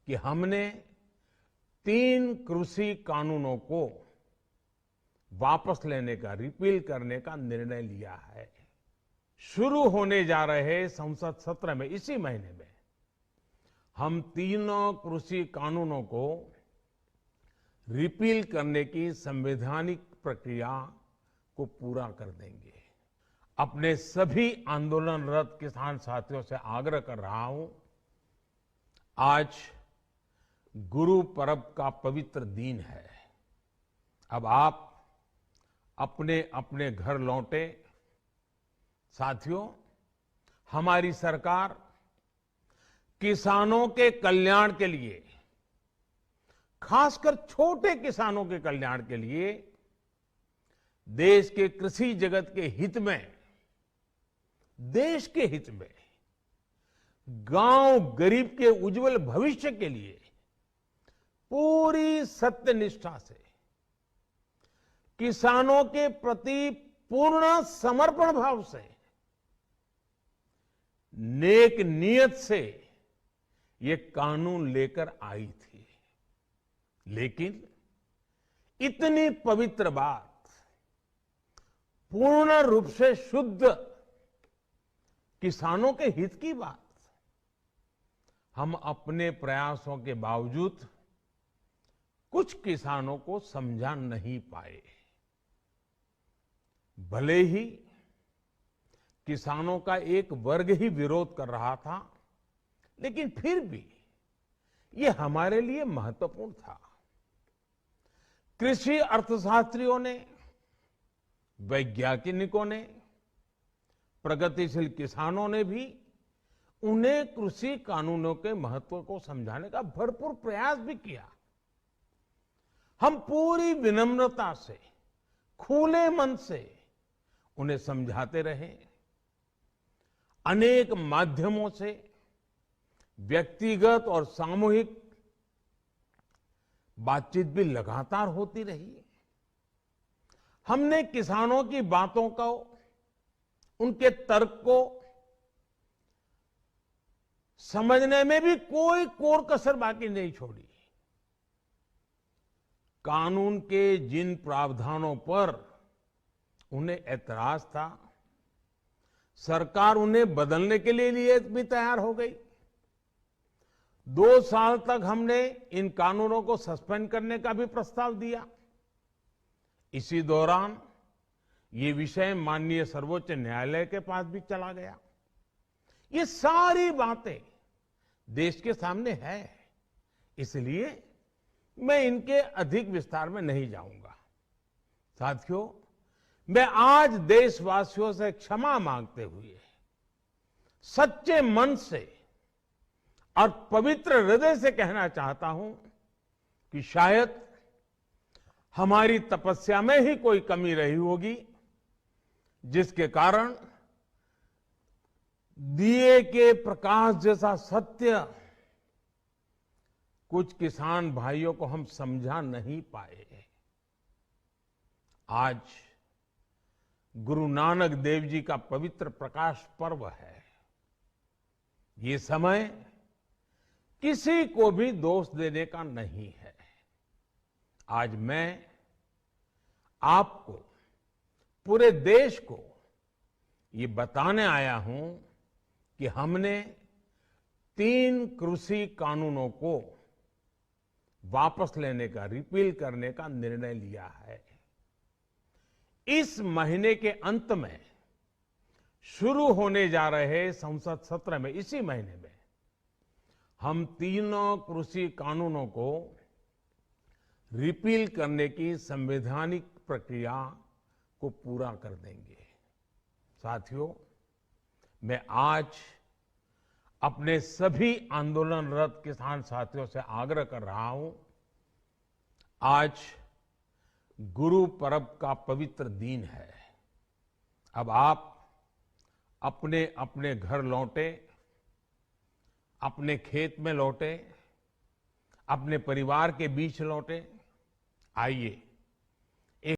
कि हमने 3 कृषि कानूनों को वापस लेने का, रिपील करने का निर्णय लिया है। शुरू होने जा रहे संसद सत्र में, इसी महीने में, हम तीनों कृषि कानूनों को रिपील करने की संवैधानिक प्रक्रिया को पूरा कर देंगे। अपने सभी आंदोलनरत किसान साथियों से आग्रह कर रहा हूं, आज गुरु पर्व का पवित्र दिन है। अब आप अपने अपने घर लौटे। साथियों, हमारी सरकार किसानों के कल्याण के लिए, खासकर छोटे किसानों के कल्याण के लिए, देश के कृषि जगत के हित में, देश के हित में, गांव गरीब के उज्जवल भविष्य के लिए पूरी सत्यनिष्ठा से, किसानों के प्रति पूर्ण समर्पण भाव से, नेक नियत से ये कानून लेकर आई थी। लेकिन इतनी पवित्र बात, पूर्ण रूप से शुद्ध किसानों के हित की बात, हम अपने प्रयासों के बावजूद कुछ किसानों को समझा नहीं पाए। भले ही किसानों का एक वर्ग ही विरोध कर रहा था, लेकिन फिर भी ये हमारे लिए महत्वपूर्ण था। कृषि अर्थशास्त्रियों ने, वैज्ञानिकों ने, प्रगतिशील किसानों ने भी उन्हें कृषि कानूनों के महत्व को समझाने का भरपूर प्रयास भी किया। हम पूरी विनम्रता से, खुले मन से उन्हें समझाते रहे। अनेक माध्यमों से व्यक्तिगत और सामूहिक बातचीत भी लगातार होती रही। हमने किसानों की बातों को, उनके तर्क को समझने में भी कोई कोर कसर बाकी नहीं छोड़ी। कानून के जिन प्रावधानों पर उन्हें ऐतराज था, सरकार उन्हें बदलने के लिए भी तैयार हो गई। 2 साल तक हमने इन कानूनों को सस्पेंड करने का भी प्रस्ताव दिया। इसी दौरान ये विषय माननीय सर्वोच्च न्यायालय के पास भी चला गया। ये सारी बातें देश के सामने है, इसलिए मैं इनके अधिक विस्तार में नहीं जाऊंगा। साथियों, मैं आज देशवासियों से क्षमा मांगते हुए सच्चे मन से और पवित्र हृदय से कहना चाहता हूं कि शायद हमारी तपस्या में ही कोई कमी रही होगी, जिसके कारण दिए के प्रकाश जैसा सत्य कुछ किसान भाइयों को हम समझा नहीं पाए। आज गुरु नानक देव जी का पवित्र प्रकाश पर्व है। ये समय किसी को भी दोष देने का नहीं है। आज मैं आपको, पूरे देश को ये बताने आया हूं कि हमने 3 कृषि कानूनों को वापस लेने का, रिपील करने का निर्णय लिया है। इस महीने के अंत में शुरू होने जा रहे संसद सत्र में, इसी महीने में, हम तीनों कृषि कानूनों को रिपील करने की संवैधानिक प्रक्रिया को पूरा कर देंगे। साथियों, मैं आज अपने सभी आंदोलनरत किसान साथियों से आग्रह कर रहा हूं, आज गुरु पर्व का पवित्र दिन है। अब आप अपने अपने घर लौटे, अपने खेत में लौटे, अपने परिवार के बीच लौटे। आइए